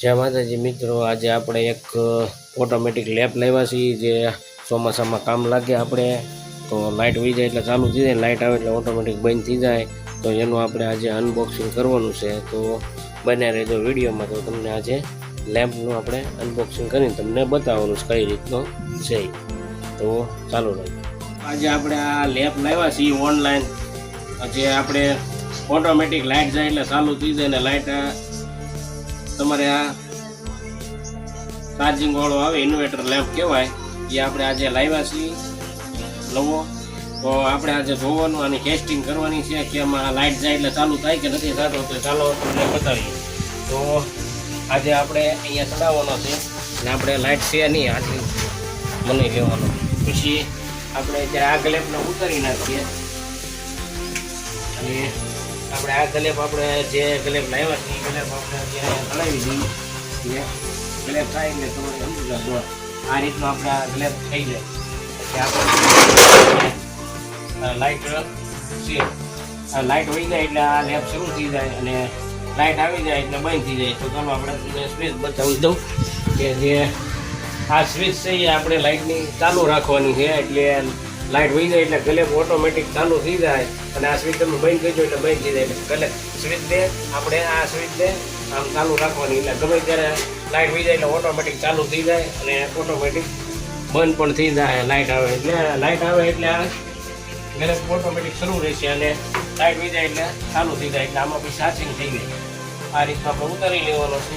જય માતાજી મિત્રો, આજે આપણે એક ઓટોમેટિક લેમ્પ લાવ્યા છીએ જે ચોમાસામાં કામ લાગે. આપણે તો લાઇટ વહી જાય એટલે ચાલુ થઈ જાય, લાઇટ આવે એટલે ઓટોમેટિક બંધ થઈ જાય. તો એનું આપણે આજે અનબોક્સિંગ કરવાનું છે. તો બન્યા રહેજો વિડીયોમાં. તો તમને આજે લેમ્પનું આપણે અનબોક્સિંગ કરીને તમને બતાવવાનું છે કઈ રીતનો છે. તો ચાલુ રહેજો. આજે આપણે આ લેમ્પ લાવ્યા છીએ ઓનલાઈન, જે આપણે ઓટોમેટિક લાઇટ જાય એટલે ચાલુ થઈ જાય. ને લાઇટ તમારે આ ચાર્જિંગ વાળો આવે, ઇન્વર્ટર લેમ્પ કહેવાય, એ આપણે આજે લાવ્યા છીએ નવો. તો આપણે આજે જોવાનું અને ટેસ્ટિંગ કરવાની છે કે એમાં લાઇટ જાય એટલે ચાલુ થાય કે નથી થતો. તો ચાલો તમને બતાવીએ. તો આજે આપણે અહીંયા ચડાવવાનો છે ને આપણે લાઇટ છે નહીં આટલી મને લેવાનો. પછી આપણે અત્યારે આ ગ્લેપને ઉતારી નાખીએ અને આપણે આ ગ્લેપ આપણે જે ગ્લેપ લાવ્યા છે એ ગ્લેપ આપણે અત્યારે ચડાવી દઈએ. ગ્લેપ થાય એટલે તમારે સમજી જશો આ રીતનો આપણે આ ગ્લેપ થઈ જાય. પછી આપણે લાઇટ છે, આ લાઇટ વહી જાય એટલે આ લેમ્પ શરૂ થઈ જાય અને લાઇટ આવી જાય એટલે બંધ થઈ જાય. તો ચાલો આપણે તમને સ્વિચ બતાવી દઉં કે જે આ સ્વિચ છે એ આપણે લાઇટની ચાલુ રાખવાની છે. એટલે લાઇટ વહી જાય એટલે ગ્લેપ ઓટોમેટિક ચાલુ થઈ જાય અને આ સ્વિચ તમે બંધ કરજો એટલે બંધ થઈ જાય. એટલે સ્વિચ દે આપણે આ સ્વિચ દે આમ ચાલુ રાખવાની, એટલે ગમે ત્યારે લાઇટ વહી જાય એટલે ઓટોમેટિક ચાલુ થઈ જાય અને ઓટોમેટિક બંધ પણ થઈ જાય. લાઇટ આવે એટલે આ ગ્લેપ ઓટોમેટિક શરૂ રહેશે અને લાઇટ વહી જાય એટલે ચાલુ થઈ જાય. એટલે આમાં પછી ચાર્જિંગ થઈ જાય. આ રીતના આપણે ઉતારી લેવાનો છે.